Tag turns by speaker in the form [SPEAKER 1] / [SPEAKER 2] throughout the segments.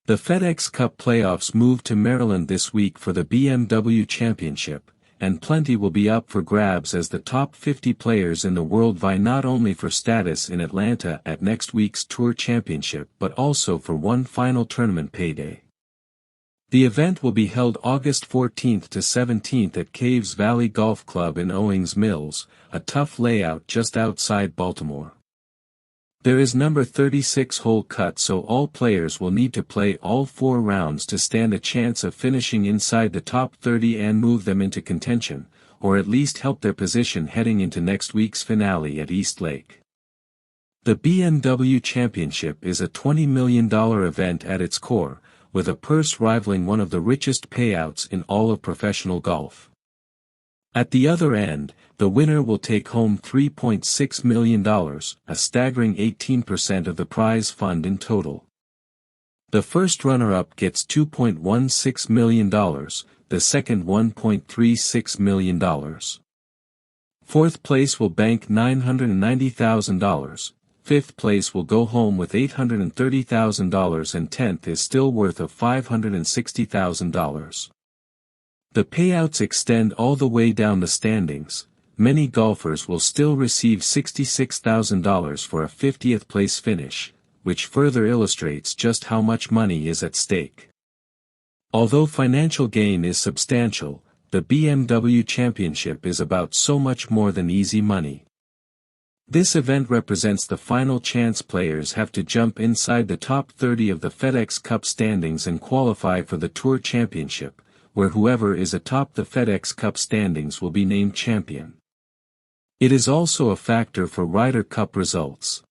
[SPEAKER 1] The FedEx Cup playoffs move to Maryland this week for the BMW Championship, and plenty will be up for grabs as the top 50 players in the world vie not only for status in Atlanta at next week's Tour Championship but also for one final tournament payday. The event will be held August 14th to 17th at Caves Valley Golf Club in Owings Mills, a tough layout just outside Baltimore. There is number 36-hole cut, so all players will need to play all 4 rounds to stand a chance of finishing inside the top 30 and move them into contention, or at least help their position heading into next week's finale at East Lake. The BMW Championship is a $20 million event at its core, with a purse rivaling one of the richest payouts in all of professional golf. At the other end, the winner will take home $3.6 million, a staggering 18% of the prize fund in total. The first runner-up gets $2.16 million, the second $1.36 million. Fourth place will bank $990,000, fifth place will go home with $830,000 and 10th is still worth of $560,000. The payouts extend all the way down the standings. Many golfers will still receive $66,000 for a 50th place finish, which further illustrates just how much money is at stake. Although financial gain is substantial, the BMW Championship is about so much more than easy money. This event represents the final chance players have to jump inside the top 30 of the FedEx Cup standings and qualify for the Tour Championship, where whoever is atop the FedEx Cup standings will be named champion. It is also a factor for Ryder Cup results.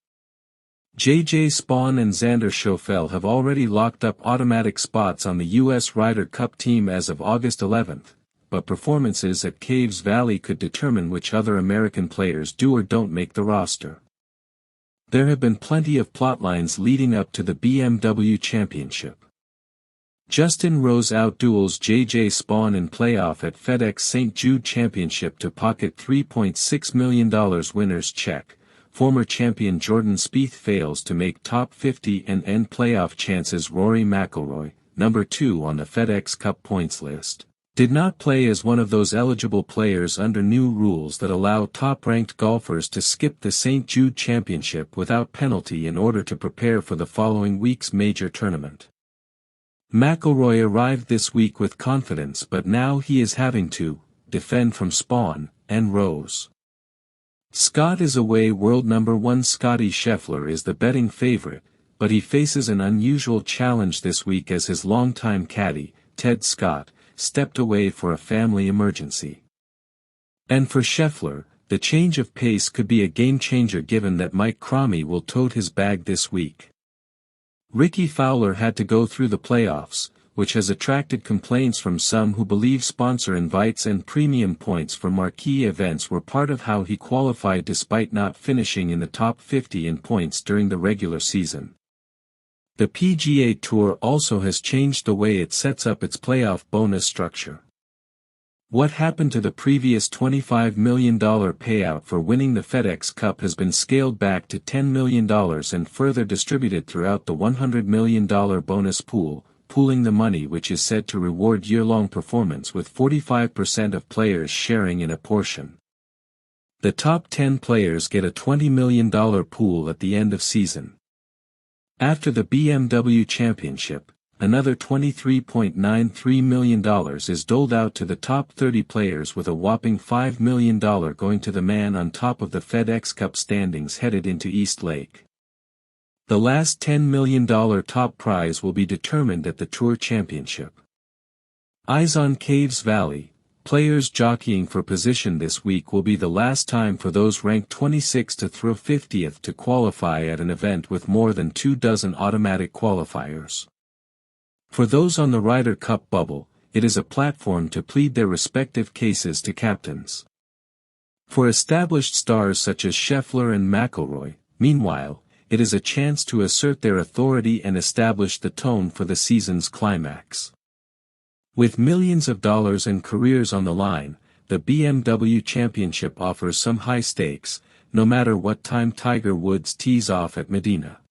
[SPEAKER 1] J.J. Spaun and Xander Schauffele have already locked up automatic spots on the U.S. Ryder Cup team as of August 11th, but performances at Caves Valley could determine which other American players do or don't make the roster. There have been plenty of plotlines leading up to the BMW Championship. Justin Rose outduels J.J. Spaun in playoff at FedEx St. Jude Championship to pocket $3.6 million winner's check. Former champion Jordan Spieth fails to make top 50 and end playoff chances. Rory McIlroy, number 2 on the FedEx Cup points list, did not play as one of those eligible players under new rules that allow top-ranked golfers to skip the St. Jude Championship without penalty in order to prepare for the following week's major tournament. McIlroy arrived this week with confidence, but now he is having to defend from Spaun and Rose. Scott is away. World number 1 Scottie Scheffler is the betting favorite, but he faces an unusual challenge this week as his longtime caddy, Ted Scott, stepped away for a family emergency. And for Scheffler, the change of pace could be a game-changer given that Mike Cromie will tote his bag this week. Ricky Fowler had to go through the playoffs, which has attracted complaints from some who believe sponsor invites and premium points for marquee events were part of how he qualified despite not finishing in the top 50 in points during the regular season. The PGA Tour also has changed the way it sets up its playoff bonus structure. What happened to the previous $25 million payout for winning the FedEx Cup has been scaled back to $10 million and further distributed throughout the $100 million bonus pool, pooling the money, which is said to reward year-long performance with 45% of players sharing in a portion. The top 10 players get a $20 million pool at the end of season. After the BMW Championship, another $23.93 million is doled out to the top 30 players, with a whopping $5 million going to the man on top of the FedEx Cup standings headed into East Lake. The last $10 million top prize will be determined at the Tour Championship. Eyes on Caves Valley. Players jockeying for position this week will be the last time for those ranked 26th to through 50th to qualify at an event with more than 24 automatic qualifiers. For those on the Ryder Cup bubble, it is a platform to plead their respective cases to captains. For established stars such as Scheffler and McIlroy, meanwhile, it is a chance to assert their authority and establish the tone for the season's climax. With millions of dollars and careers on the line, the BMW Championship offers some high stakes, no matter what time Tiger Woods tees off at Medina.